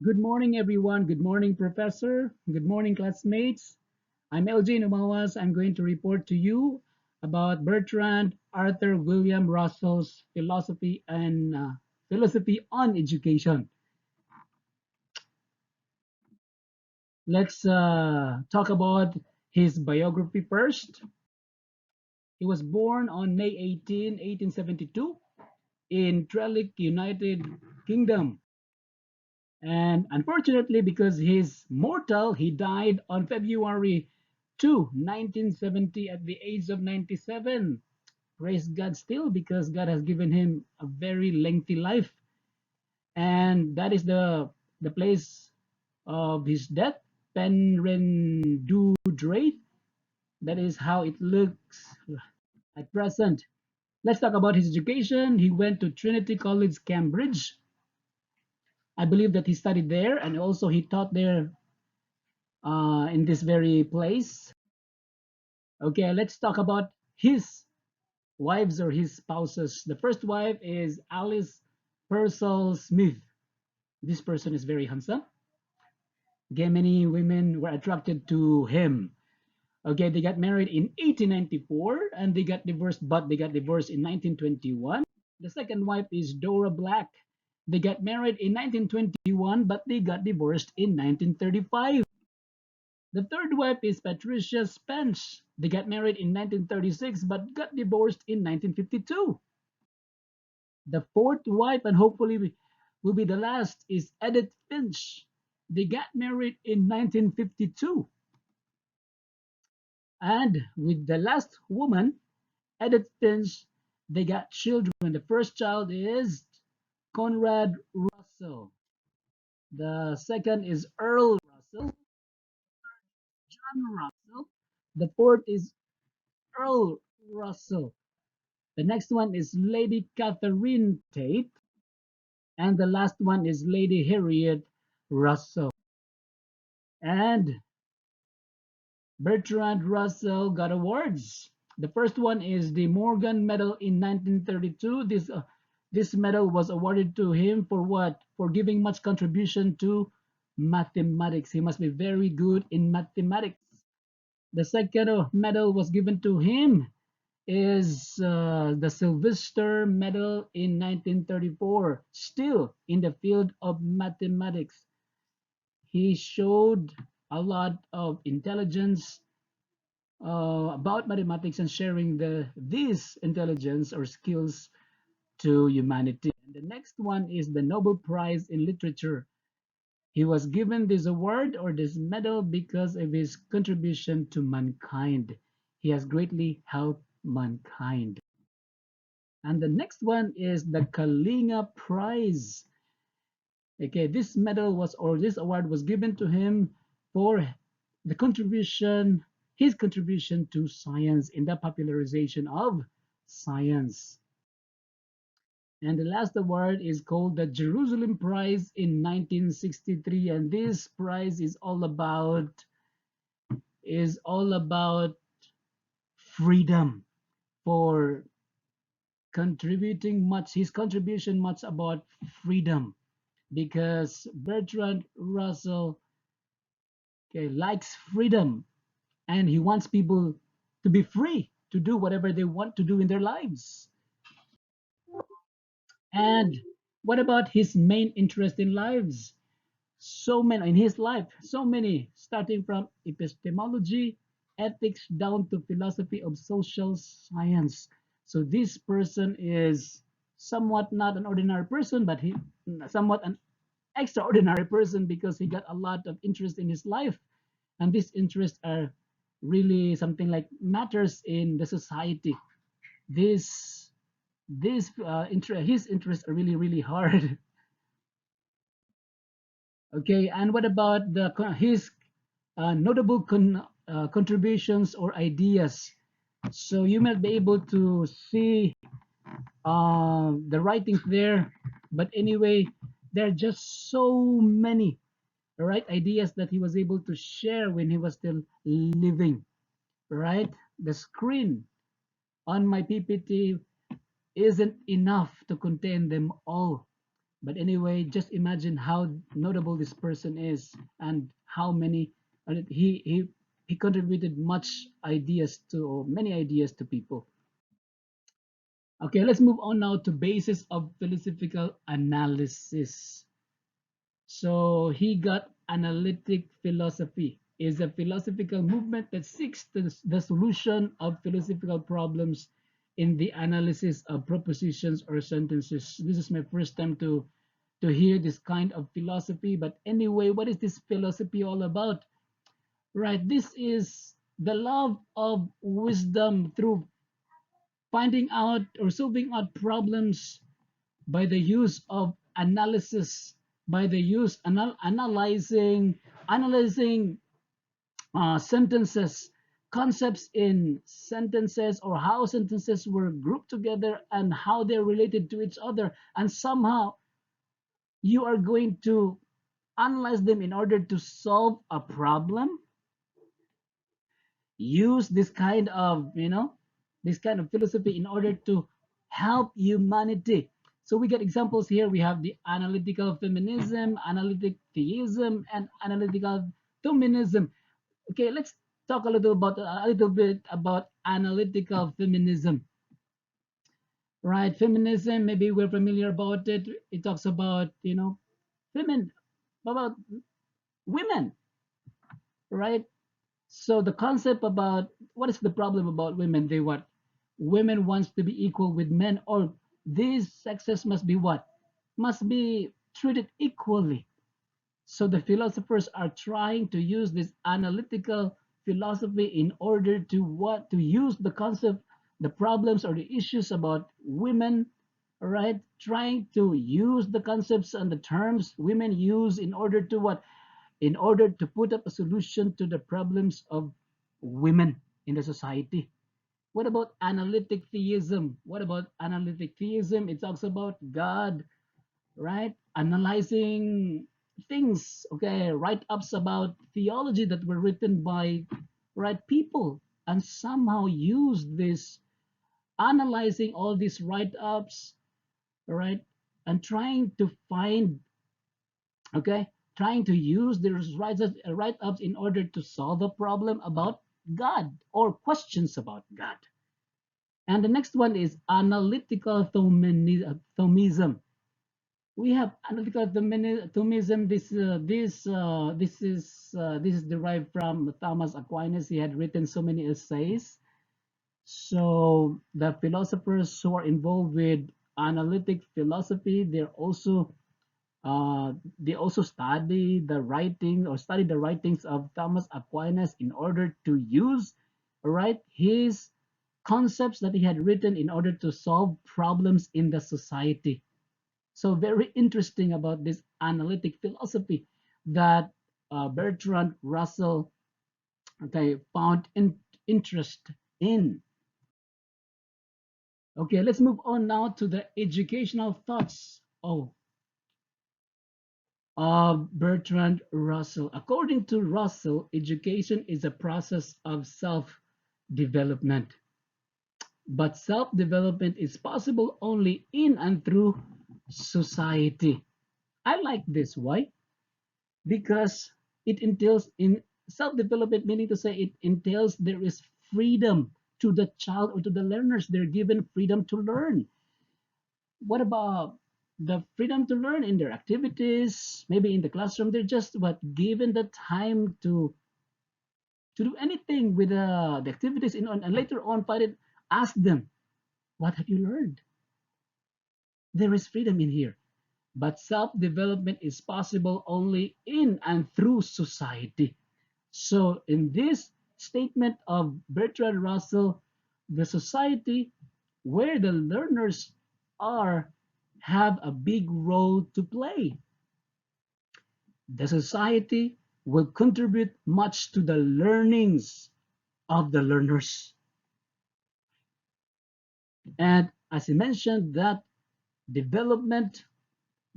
Good morning, everyone. Good morning, Professor. Good morning, classmates. I'm LJ Numawas. I'm going to report to you about Bertrand Arthur William Russell's philosophy on education. Let's talk about his biography first. He was born on May 18, 1872, in Trellick, United Kingdom. And unfortunately, because he's mortal, he died on February 2, 1970, at the age of 97. Praise God still, because God has given him a very lengthy life. And that is the place of his death, Penrhyn-Dewdraith. That is how it looks at present. Let's talk about his education. He went to Trinity College, Cambridge. I believe that he studied there, and also he taught there in this very place. Okay, let's talk about his wives or his spouses. The first wife is Alice Purcell Smith. This person is very handsome. Okay, many women were attracted to him. Okay, they got married in 1894 and they got divorced, but they got divorced in 1921. The second wife is Dora Black. They got married in 1921, but they got divorced in 1935. The third wife is Patricia Spence. They got married in 1936 but got divorced in 1952. The fourth wife, and hopefully will be the last, is Edith Finch. They got married in 1952. And with the last woman, Edith Finch, they got children. The first child is Conrad Russell. The second is Earl Russell, John Russell. The fourth is Earl Russell. The next one is Lady Catherine Tate, and the last one is Lady Harriet Russell. And Bertrand Russell got awards. The first one is the Morgan Medal in 1932. This medal was awarded to him for what? For giving much contribution to mathematics. He must be very good in mathematics. The second medal was given to him is the Sylvester Medal in 1934, still in the field of mathematics. He showed a lot of intelligence about mathematics and sharing this intelligence or skills to humanity. And the next one is the Nobel Prize in Literature. He was given this award or this medal because of his contribution to mankind. He has greatly helped mankind. And the next one is the Kalinga Prize. Okay, this medal was, or this award was given to him for the contribution, his contribution to science in the popularization of science. And the last award is called the Jerusalem Prize in 1963, and this prize is all about freedom for contributing much, his contribution much about freedom, because Bertrand Russell, okay, likes freedom and he wants people to be free to do whatever they want to do in their lives. And what about his main interest in lives? So many in his life, so many, starting from epistemology, ethics, down to philosophy of social science. So this person is somewhat not an ordinary person, but he somewhat an extraordinary person, because he got a lot of interest in his life, and these interests are really something like matters in the society. His interests are really hard. Okay, and what about his notable contributions or ideas? So you might be able to see the writings there, but anyway, there are just so many, right, ideas that he was able to share when he was still living, right? The screen on my PPT isn't enough to contain them all. But anyway, just imagine how notable this person is and how many he contributed much ideas to or many ideas to people. Okay, let's move on now to basis of philosophical analysis. So he got analytic philosophy is a philosophical movement that seeks the solution of philosophical problems in the analysis of propositions or sentences. This is my first time to hear this kind of philosophy. But anyway, what is this philosophy all about? Right, this is the love of wisdom through finding out or solving out problems by the use of analysis, by the use analyzing sentences, concepts in sentences, or how sentences were grouped together and how they're related to each other, and somehow you are going to analyze them in order to solve a problem. Use this kind of this kind of philosophy in order to help humanity. So we get examples here. We have the analytical feminism, analytic theism, and analytical feminism. Okay, let's talk a little bit about analytical feminism. Right, feminism, maybe we're familiar about it. It talks about women, about women, right? So the concept about what is the problem about women? They what? Women wants to be equal with men, or these sexes must be what? Must be treated equally. So the philosophers are trying to use this analytical philosophy in order to what? To use the concept, the problems or the issues about women, all right? Trying to use the concepts and the terms women use in order to what? In order to put up a solution to the problems of women in the society. What about analytic theism? What about analytic theism? It talks about God, right? Analyzing things, okay, write-ups about theology that were written by right people, and somehow use this analyzing all these write-ups, right, and trying to find, okay, trying to use these write-ups in order to solve a problem about God or questions about God. And the next one is analytical Thomism. We have analytical Thomism. This is derived from Thomas Aquinas. He had written so many essays. So the philosophers who are involved with analytic philosophy, they also study the writings of Thomas Aquinas in order to use right his concepts that he had written in order to solve problems in the society. So very interesting about this analytic philosophy that Bertrand Russell, okay, found interest in. Okay, let's move on now to the educational thoughts of Bertrand Russell. According to Russell, education is a process of self-development. But self-development is possible only in and through society. I like this. Why? Because it entails in self-development, meaning to say it entails there is freedom to the child or to the learners. They're given freedom to learn. What about the freedom to learn in their activities? Maybe in the classroom, they're just what given the time to do anything with the activities and later on find it, ask them, what have you learned? There is freedom in here. But self-development is possible only in and through society. So in this statement of Bertrand Russell, the society where the learners are have a big role to play. The society will contribute much to the learnings of the learners. And as I mentioned, that development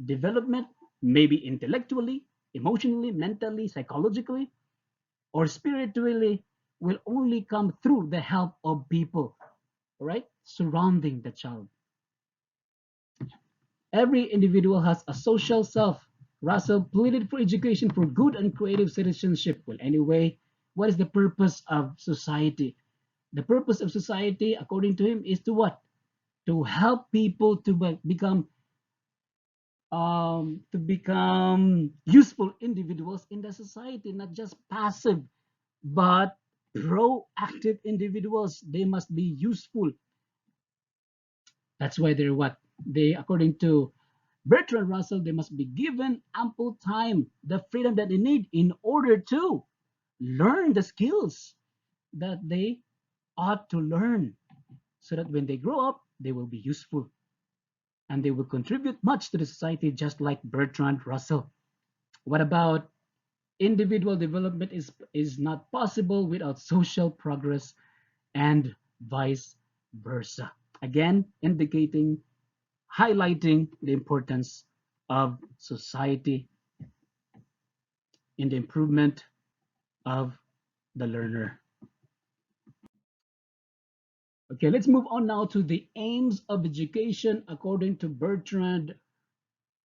development maybe intellectually, emotionally, mentally, psychologically, or spiritually will only come through the help of people, right? Surrounding the child. Every individual has a social self. Russell pleaded for education for good and creative citizenship. Well, anyway, what is the purpose of society? The purpose of society, according to him, is to what? To help people to become useful individuals in the society, not just passive, but proactive individuals. They must be useful. That's why they're what? They, according to Bertrand Russell, they must be given ample time, the freedom that they need in order to learn the skills that they ought to learn, so that when they grow up, they will be useful and they will contribute much to the society, just like Bertrand Russell. What about individual development is not possible without social progress and vice versa. Again, indicating, highlighting the importance of society in the improvement of the learner. Okay, let's move on now to the aims of education according to Bertrand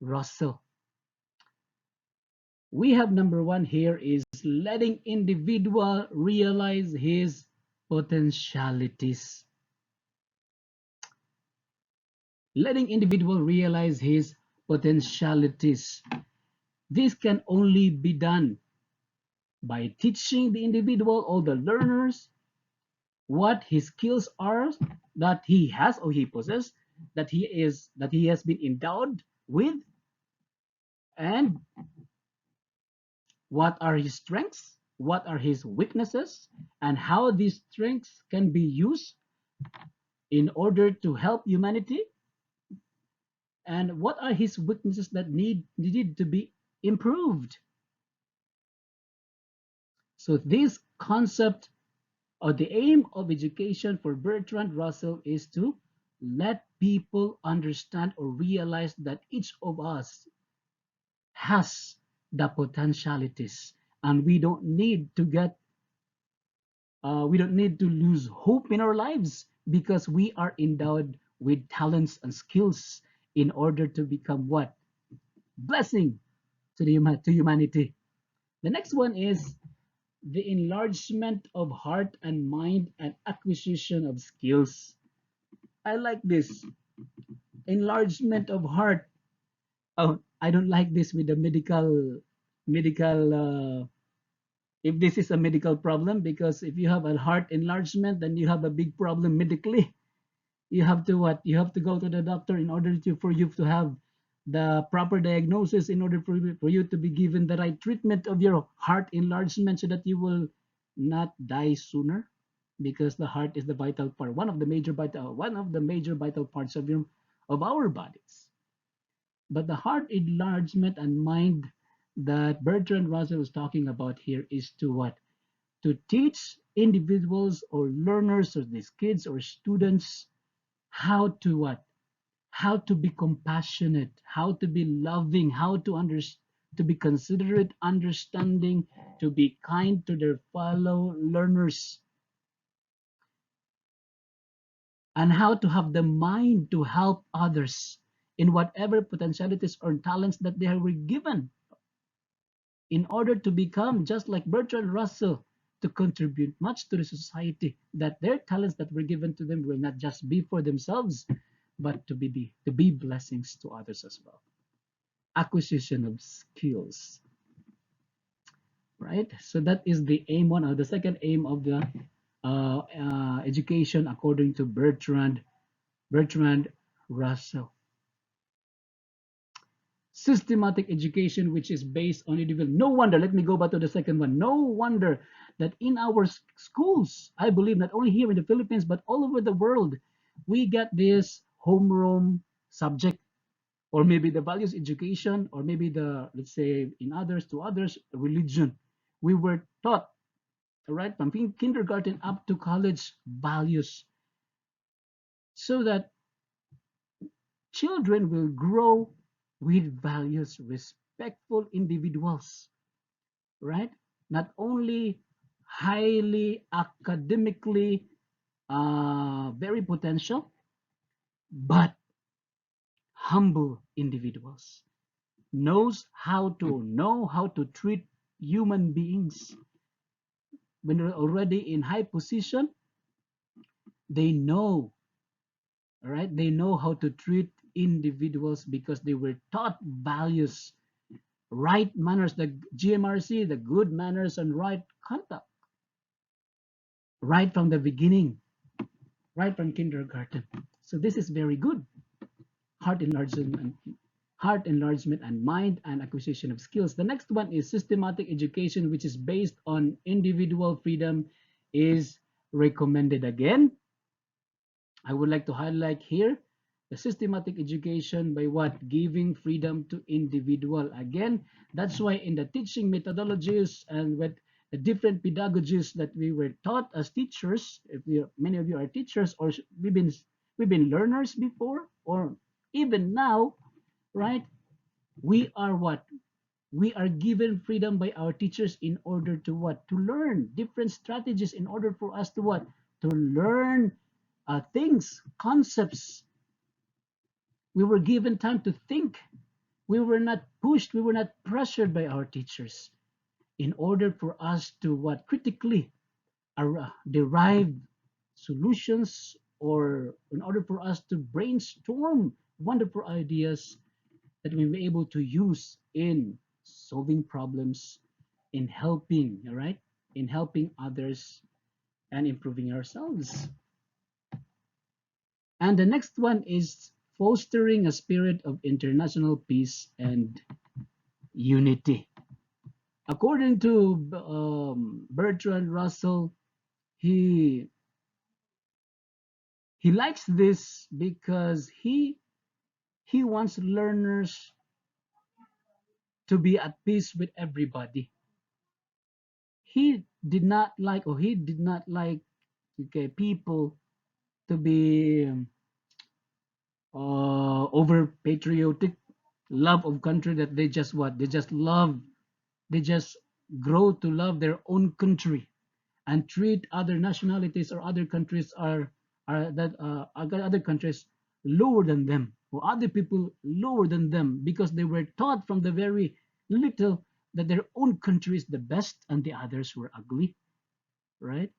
Russell. We have number one here is letting individual realize his potentialities. Letting individual realize his potentialities. This can only be done by teaching the individual or the learners what his skills are that he has or he possesses, that he has been endowed with, and what are his strengths, what are his weaknesses, and how these strengths can be used in order to help humanity, and what are his weaknesses that needed to be improved. So this concept, or the aim of education for Bertrand Russell, is to let people understand or realize that each of us has the potentialities, and we don't need to lose hope in our lives, because we are endowed with talents and skills in order to become what? Blessing to humanity. The next one is the enlargement of heart and mind and acquisition of skills. I like this. Enlargement of heart. Oh, I don't like this with the medical if this is a medical problem, because if you have a heart enlargement, then you have a big problem medically. You have to what? You have to go to the doctor in order to for you to have the proper diagnosis, in order for you to be given the right treatment of your heart enlargement, so that you will not die sooner, because the heart is the vital part, one of the major vital parts of our bodies. But the heart enlargement and mind that Bertrand Russell was talking about here is to what? To teach individuals or learners, or these kids or students, how to what? How to be compassionate, how to be loving, how to be considerate, understanding, to be kind to their fellow learners, and how to have the mind to help others in whatever potentialities or talents that they were given, in order to become just like Bertrand Russell, to contribute much to the society, that their talents that were given to them will not just be for themselves, but to be blessings to others as well. Acquisition of skills, right? So that is the aim one, or the second aim of the education according to Bertrand Russell. Systematic education, which is based on individual. No wonder, let me go back to the second one. No wonder that in our schools, I believe not only here in the Philippines, but all over the world, we get this homeroom subject, or maybe the values education, or maybe the, let's say, in others, to others, religion. We were taught, right, from kindergarten up to college, values, so that children will grow with values, respectful individuals, right? Not only highly academically very potential, but humble individuals, know how to treat human beings. When they're already in high position, they know, all right, they know how to treat individuals because they were taught values, right manners, the GMRC, the good manners and right conduct, right from the beginning, right from kindergarten. So this is very good. Heart enlargement, heart enlargement and mind and acquisition of skills. The next one is systematic education, which is based on individual freedom, is recommended. Again, I would like to highlight here the systematic education by what? Giving freedom to individual. Again, that's why in the teaching methodologies and with the different pedagogies that we were taught as teachers, if many of you are teachers or we've been learners before or even now, right? We are what? We are given freedom by our teachers in order to what? To learn different strategies in order for us to what? To learn things, concepts. We were given time to think. We were not pushed, we were not pressured by our teachers in order for us to what? Critically derive solutions, or in order for us to brainstorm wonderful ideas that we will be able to use in solving problems, in helping, all right, in helping others and improving ourselves. And the next one is fostering a spirit of international peace and unity. According to Bertrand Russell, he he likes this because he wants learners to be at peace with everybody. He did not like okay, people to be over patriotic, love of country, that they just what? They just grow to love their own country and treat other nationalities or other countries other countries lower than them, or other people lower than them, because they were taught from the very little that their own country is the best and the others were ugly, right?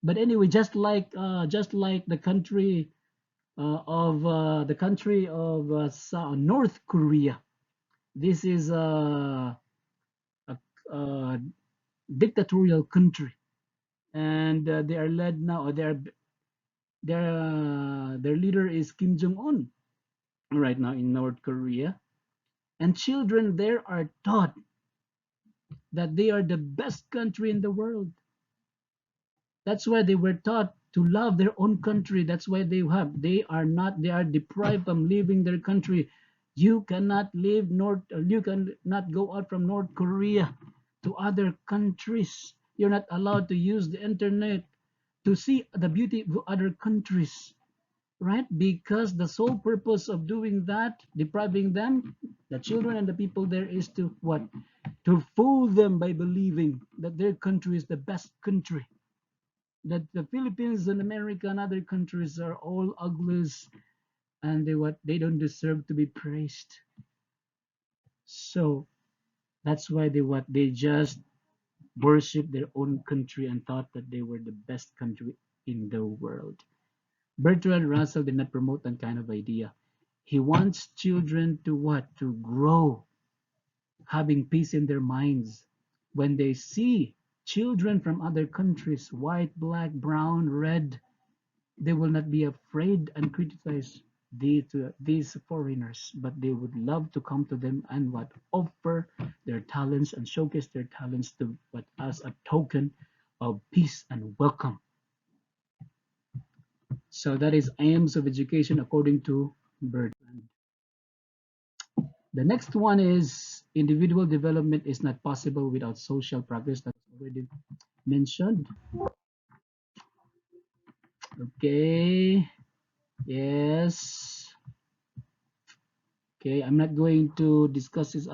But anyway, just like the country of North Korea. This is a dictatorial country, and they are led now. Their leader is Kim Jong Un right now in North Korea, and children there are taught that they are the best country in the world. That's why they were taught to love their own country. That's why they are deprived from leaving their country. You cannot you cannot go out from North Korea to other countries. You're not allowed to use the internet to see the beauty of other countries, right? Because the sole purpose of doing that, depriving them, the children and the people there, is to what? To fool them by believing that their country is the best country, that the Philippines and America and other countries are all uglies, and they don't deserve to be praised. So that's why they just worship their own country and thought that they were the best country in the world. Bertrand Russell did not promote that kind of idea. He wants children to what? To grow, having peace in their minds. When they see children from other countries, white, black, brown, red, they will not be afraid and criticize these foreigners, but they would love to come to them and what? Offer their talents and showcase their talents to what? As a token of peace and welcome. So that is aims of education according to Bertrand. The next one is individual development is not possible without social progress. That's already mentioned. Okay. Yes. Okay. I'm not going to discuss this.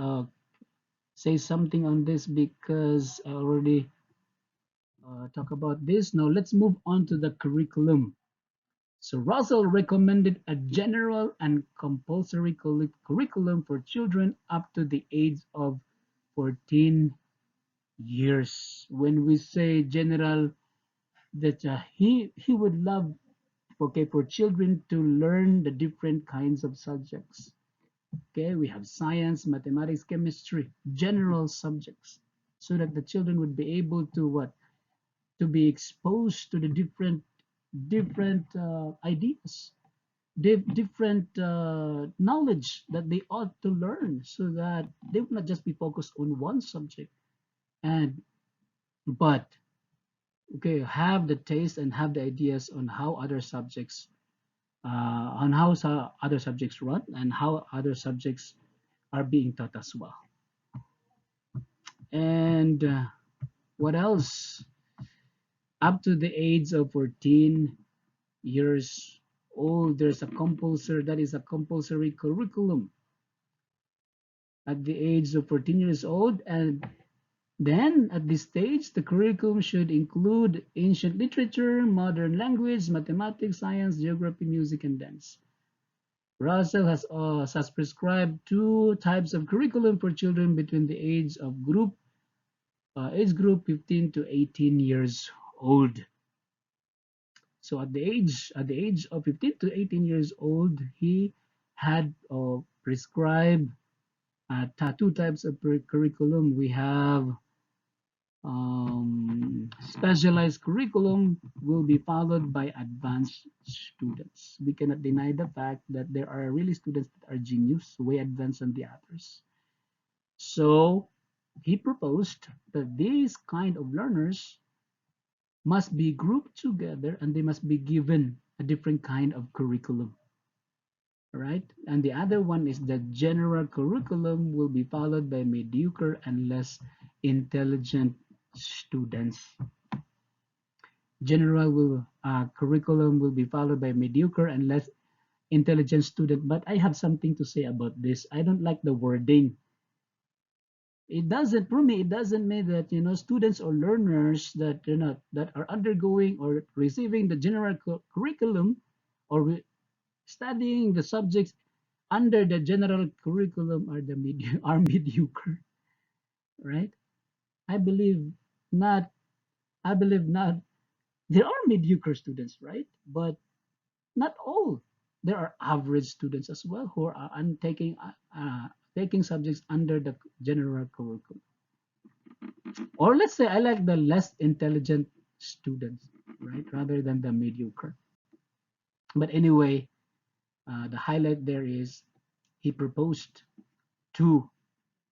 Say something on this because I already talk about this. Now let's move on to the curriculum. So Russell recommended a general and compulsory curriculum for children up to the age of 14 years. When we say general, that he would love, okay, for children to learn the different kinds of subjects. Okay, we have science, mathematics, chemistry, general subjects, so that the children would be able to what, to be exposed to the different ideas, different knowledge that they ought to learn, so that they will not just be focused on one subject, and but okay, have the taste and have the ideas on how other subjects, other subjects run, and how other subjects are being taught as well. And what else? Up to the age of 14 years old, there's a compulsory, that is a compulsory curriculum at the age of 14 years old. And then at this stage, the curriculum should include ancient literature, modern language, mathematics, science, geography, music, and dance. Russell has prescribed two types of curriculum for children between the age group 15 to 18 years old. So at the age of 15 to 18 years old, he had prescribed two types of curriculum. We have specialized curriculum will be followed by advanced students. We cannot deny the fact that there are really students that are genius, way advanced than the others. So he proposed that these kind of learners must be grouped together and they must be given a different kind of curriculum. Right? And the other one is the general curriculum will be followed by mediocre and less intelligent students. Curriculum will be followed by mediocre and less intelligent student. But I have something to say about this. I don't like the wording. It doesn't, for me, it doesn't mean that students or learners that that are undergoing or receiving the general curriculum or studying the subjects under the general curriculum are are mediocre, right? I believe not. I believe not. There are mediocre students, right? But not all. There are average students as well who are taking subjects under the general curriculum. Or let's say I like the less intelligent students, right, rather than the mediocre. But anyway, the highlight there is he proposed two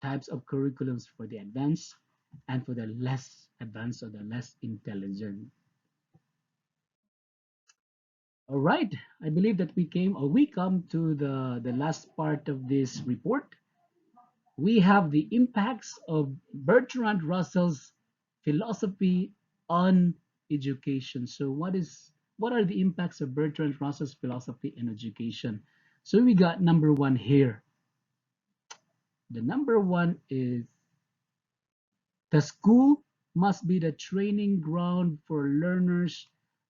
types of curriculums for the advanced and for the less advanced or the less intelligent. All right, I believe that we come to the last part of this report. We have the impacts of Bertrand Russell's philosophy on education. So what are the impacts of Bertrand Russell's philosophy in education? So we got number one here. The number one is the school must be the training ground for learners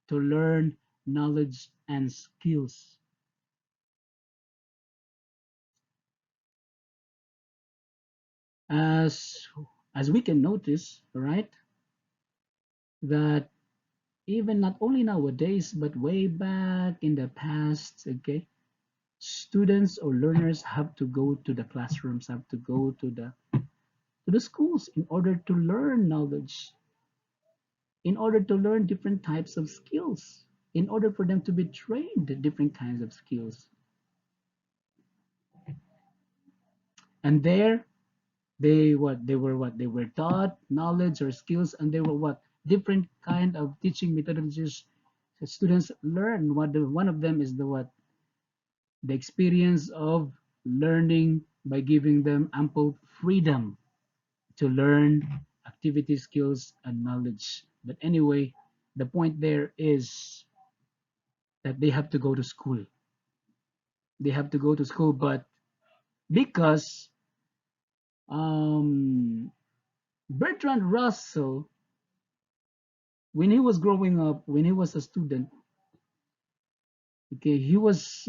to learn knowledge and skills. As as we can notice, right, that even not only nowadays but way back in the past, okay, students or learners have to go to the classrooms, have to go to the schools in order to learn knowledge, in order to learn different types of skills, in order for them to be trained in different kinds of skills. And there they were taught knowledge or skills, and they were what different kind of teaching methodologies that students learn. One of them is the experience of learning by giving them ample freedom to learn activity, skills, and knowledge. But anyway, the point there is that they have to go to school. They have to go to school, but because um, Bertrand Russell, when he was growing up, when he was a student, Okay, he was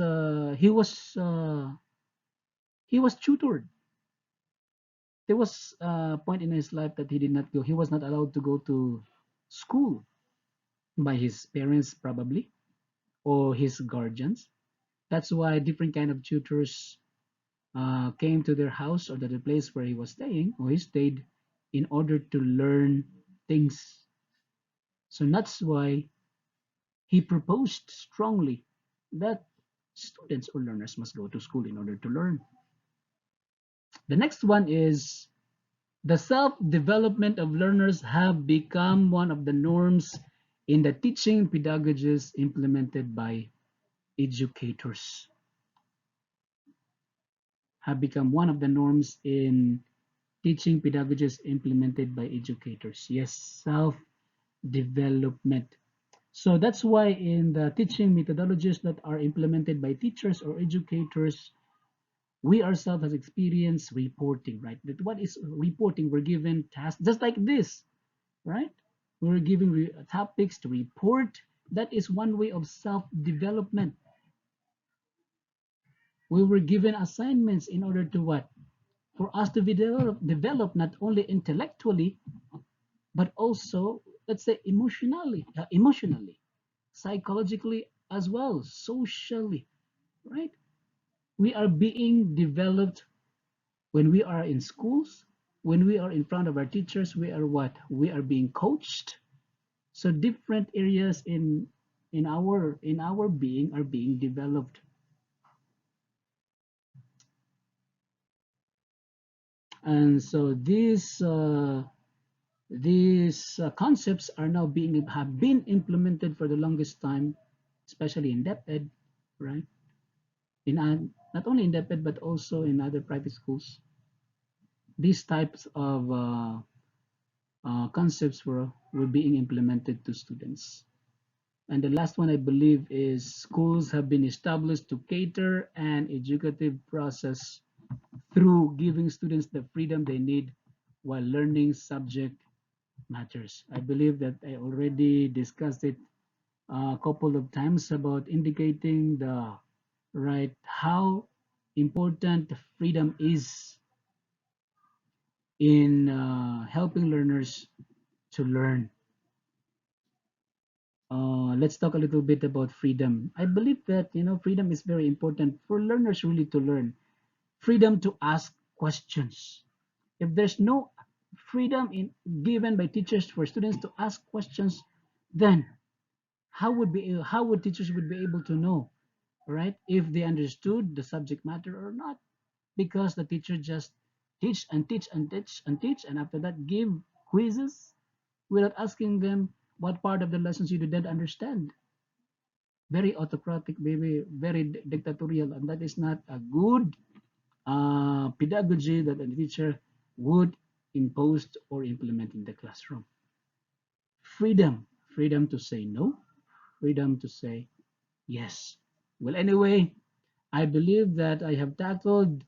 tutored. There was a point in his life that he did not go. He was not allowed to go to school by his parents probably or his guardians. That's why different kind of tutors came to their house or to the place where he was staying or he stayed in order to learn things. So that's why he proposed strongly that students or learners must go to school in order to learn. The next one is the self-development of learners have become one of the norms in the teaching pedagogies implemented by educators. Have become one of the norms in teaching pedagogies implemented by educators. Yes, self-development. So that's why in the teaching methodologies that are implemented by teachers or educators, we ourselves has experienced reporting, right? That what is reporting? We're given tasks just like this, right? We're giving topics to report. That is one way of self-development. We were given assignments in order to what? For us to develop not only intellectually, but also, let's say, emotionally, psychologically as well, socially, right? We are being developed when we are in schools, when we are in front of our teachers, we are what? We are being coached. So different areas in our being are being developed. And so these concepts are now being have been implemented for the longest time, especially in DepEd, right? In not only in DepEd but also in other private schools. These types of concepts were being implemented to students. And the last one I believe is schools have been established to cater an educative process through giving students the freedom they need while learning subject matters. I believe that I already discussed it a couple of times about indicating the right how important freedom is in helping learners to learn. Let's talk a little bit about freedom. I believe that freedom is very important for learners really to learn. Freedom to ask questions. If there's no freedom given by teachers for students to ask questions, then how would teachers would be able to know, right, if they understood the subject matter or not? Because the teacher just teach and teach and teach and teach, and after that give quizzes without asking them what part of the lessons you didn't understand. Very autocratic, very dictatorial, and that is not a good pedagogy that a teacher would impose or implement in the classroom. Freedom to say no, freedom to say yes. Well, anyway, I believe that I have tackled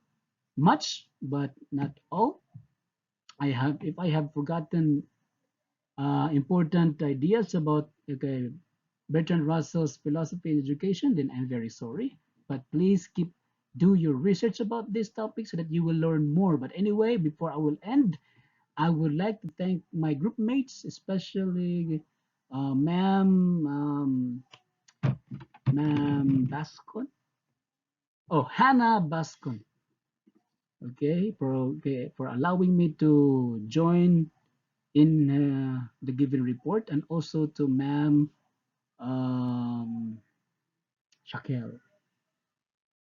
much, but not all. If I have forgotten important ideas about Bertrand Russell's philosophy in education, then I'm very sorry. But please do your research about this topic so that you will learn more. But anyway, before I will end, I would like to thank my group mates, especially Ma'am Bascon. Oh, Hannah Bascon. For allowing me to join in the given report, and also to Ma'am Shakel,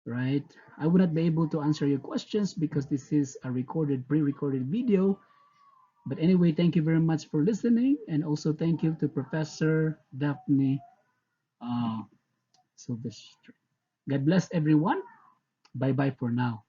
right? I would not be able to answer your questions because this is a pre-recorded video. But anyway, thank you very much for listening, and also thank you to Professor Daphne uh, Silvestre. God bless everyone. Bye bye for now.